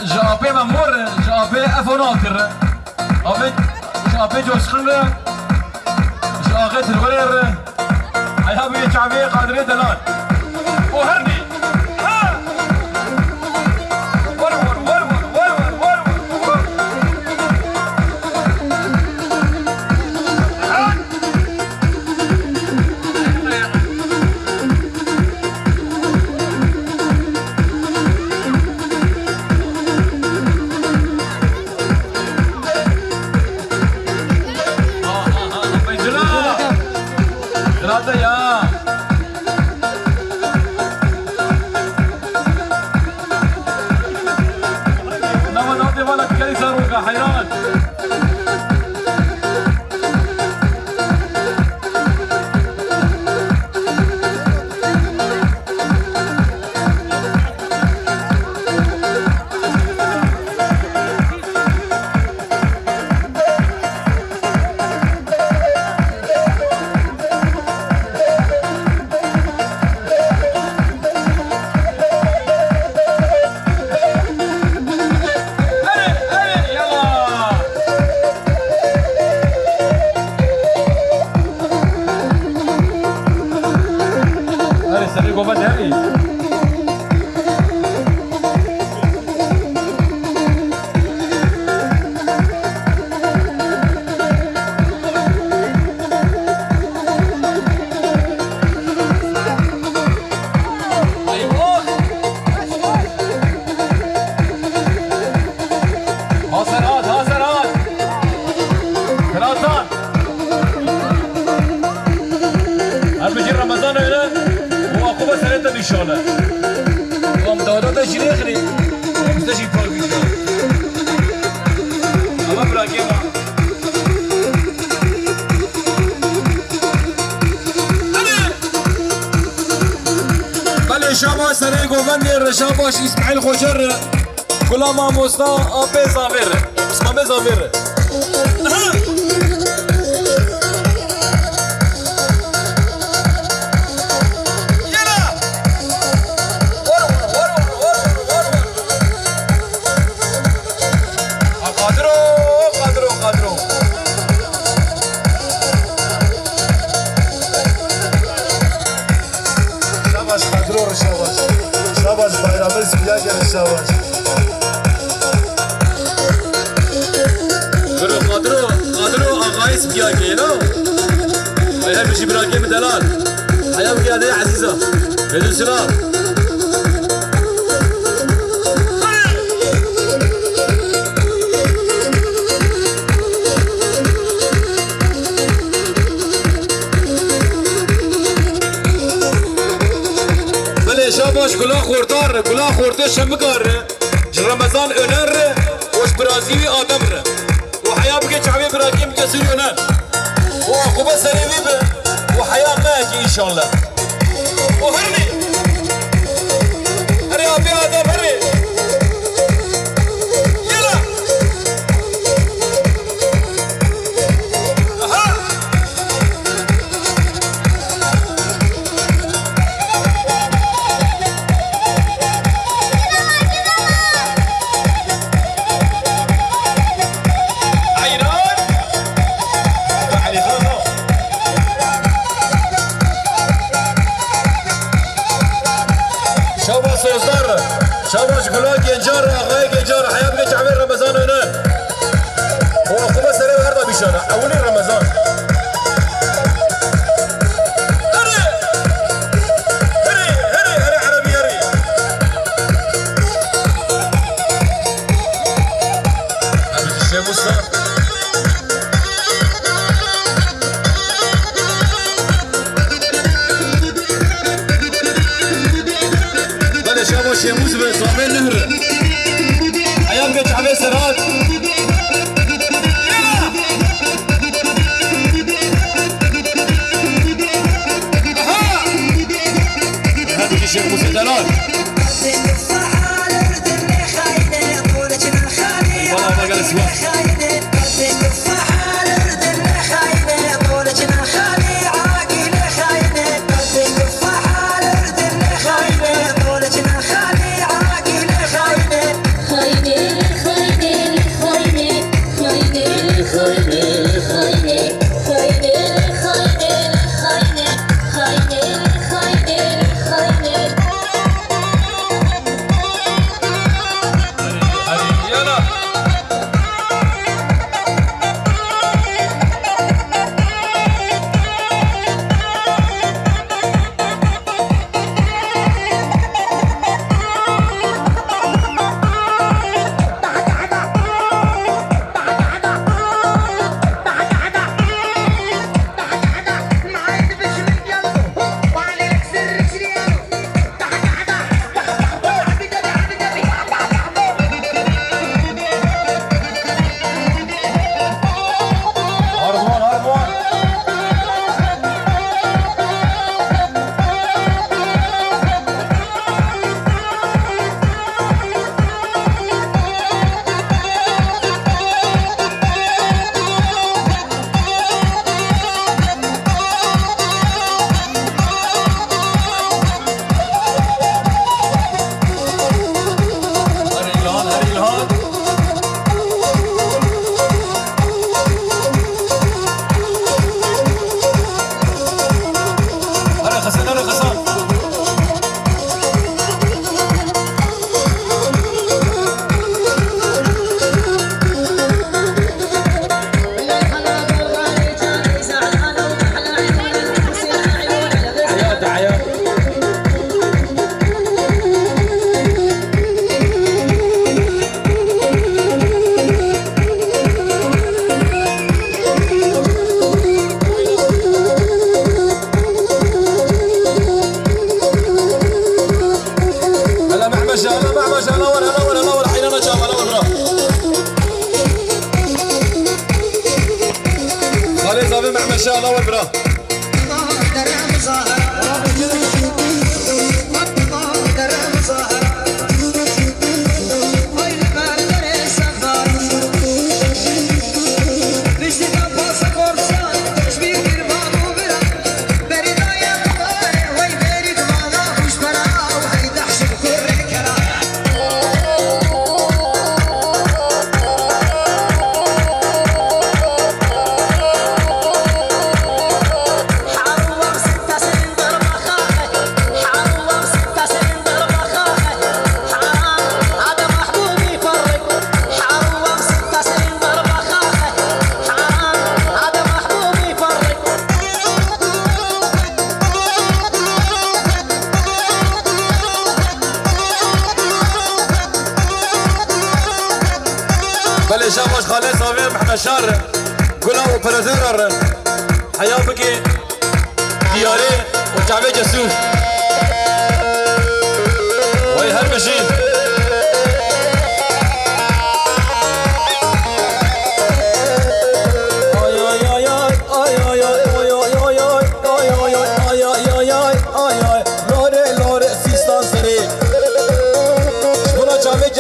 جابي ممور جابي افوناتر ابي جابي جوشخن جاغت الغرير حيابي شعبي قادرين دلال وهرني ها ورور ورور ورور ورور هذا يا نما نودي بالك كيف روقا حيران قوبة هاي هاسرات ثلاثان هل بيجي رمضان هنا وعقوبة سنة بيشانه ومدادات جري خري ومستشي فال بيشانه أما براكيما بله شاباش سنة قوفندر شاباش إسماعيل خوشر كلا ما مستا أبي زافر اسمه زافر شاباش bayramı ziyade şabas. قادرو آغايس بيا كيلو هيا بيجي براكي بدلال هيا بيا يا عزيزة بدو سلام شاباش كلا خورتار كلا خورتي شمكار رمضان öner وش برازيلي آدمر وحياة بقى شعبي براكيم كسر öner وعقوبة سريبي وحياة ماجي إن شاء الله وهرني هري أبي آدم هري يلا شاباش كلا جنجار أغاي جنجار حياة بقى شعبي رمضان هنا هو عقوبة سريع هربا بيشانا أولي رمضان هري هري هري هري عربي هري عبد الشيخ مصطفى شاباش يموز بصامين نهر حياة بقى شعبي سرات هذا الشيخ موسى دلال والله ما قال اسمه خاينة محمد شاء الله والبرا بله شاباش خالد صافي محمد شار قولها اوبراتور حياه بكي دياري وجعبه جسوف وي هرمشي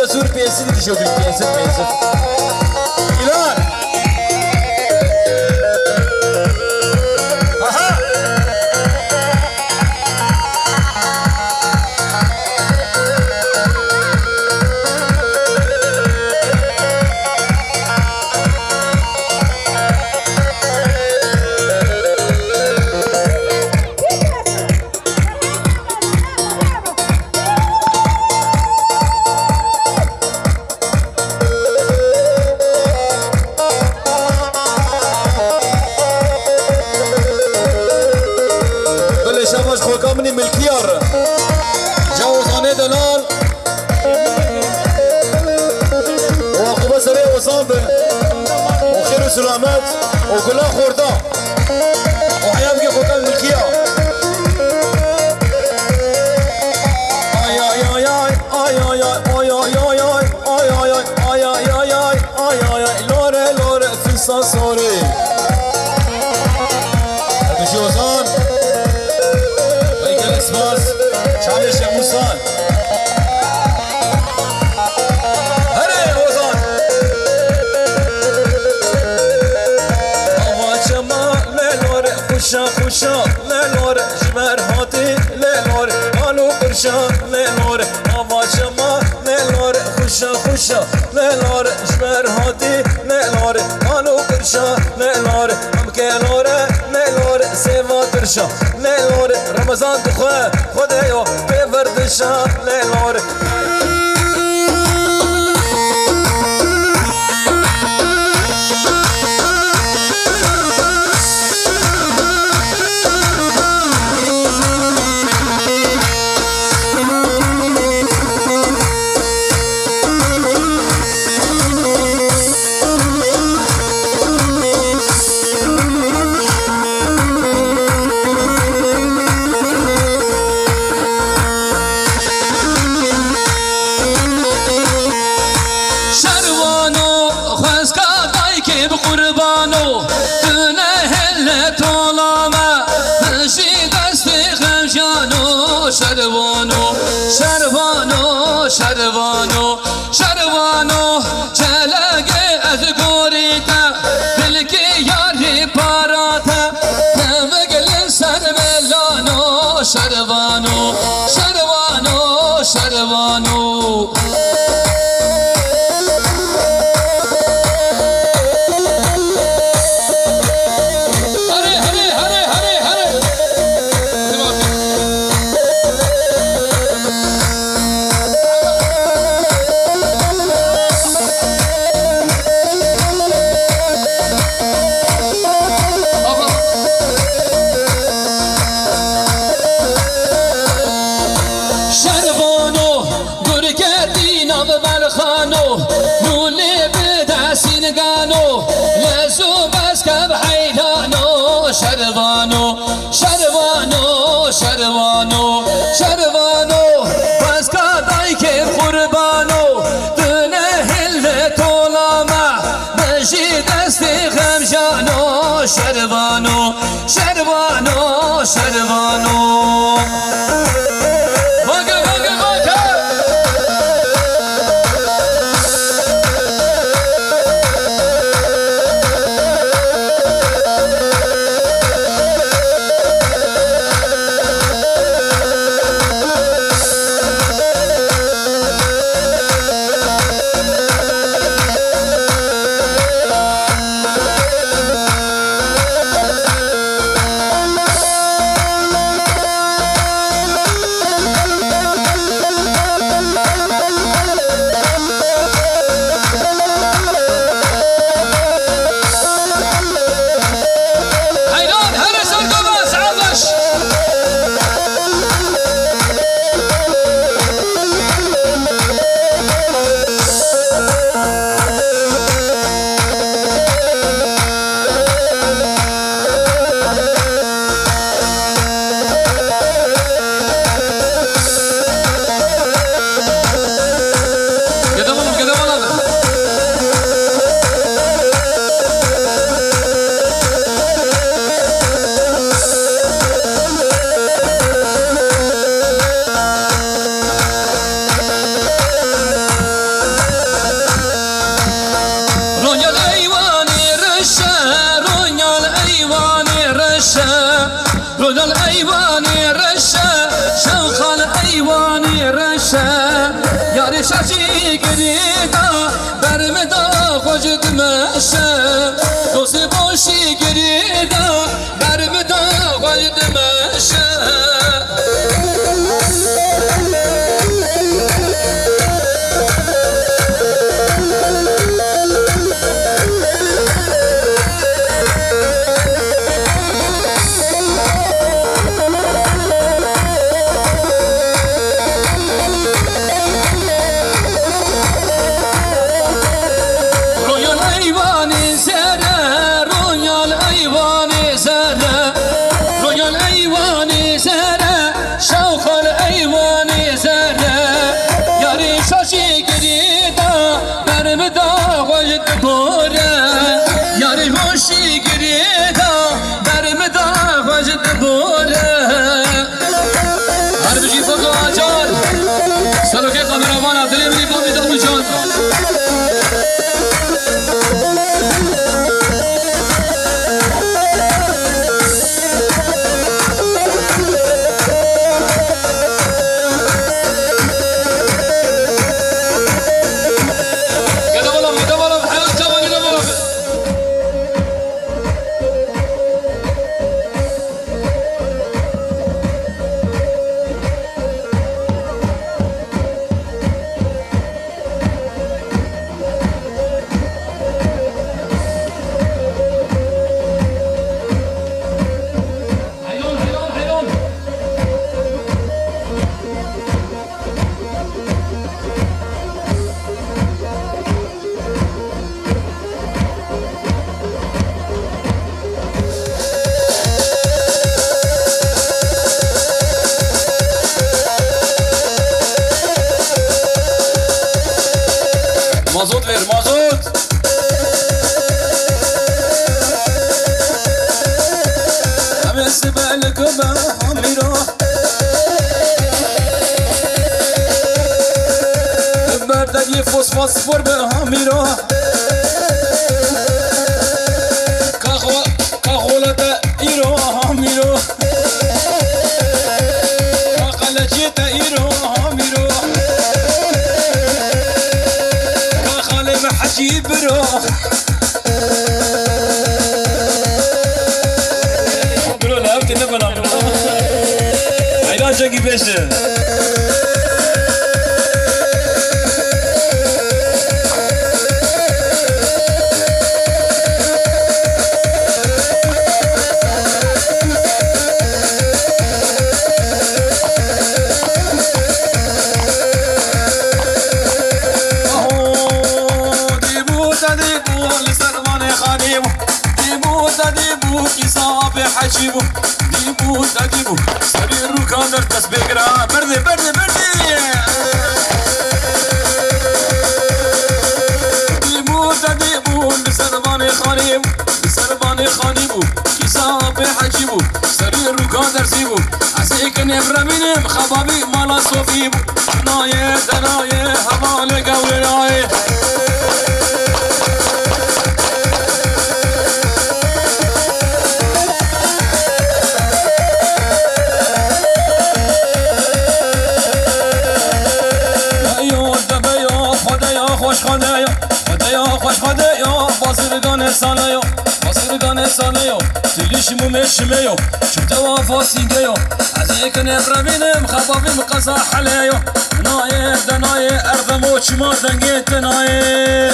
جسور پیسید دیشو پیسید ایلان آها شاباش خوکا منی ملکیار جوزانه دلال وعقوبه سري وصاب وخير وسلامات وكلها خورده وحياه بقي خوكا الملكيه لوري في الصاصوري جوزان اسماس شعلش يا موسان هري وزان اما شما للور خشا للور جبر هاتي للور قالوا برشا للور اما شما للور خشا للور جبر هاتي للور قالوا برشا للور ام كلور للور سيما درشا للور رمضان دخوة خدايو بفردشا للور قربانو تنهل طالما مشي دستي خمشانو شروانو چلگه از گوریتا دلکی یاری پاراتا نمگل سر ملانو شروانو شروانو شروانو شروانو باقر باقر باقر رجل ايواني رشا شوخ ايواني رشا يا رشاشي قريدا برمدا خوجد مشا دوسي بوشي قريدا برمدا خوجد مشا یاری هوشی گریدا برمدا وجد بوله هر بجی فوق آجال سلوک کامرامان عبدالعلی بابی دامو جان مازوت ver مازوت همه سبال کبا همیرو بردگی فوسفور به همیرو کاخولت ایرو همیرو کاخلچیت ایرو همیرو حجي برو برو لعبت نبنا علاجك بيشه حجيبو ديبو تديبو سرير وكادر تسبيقرا بردي بردي بردي ديبو تديبو لسرباني خانيم لسرباني خانی بو کساب حجی بو سری روکان درسی بو عسی که نبرمینم خبابی مالا صوفی بو نایه دنایه حمال گوله نایه خوش خدایا بازرگان سالیا بازرگان سالیا تلیش ممشمیا شفت وافاسیگیا از یک نبرمینم خبابیم قصا حلیا نایه دنایه ارغم و چما دنگی تنایه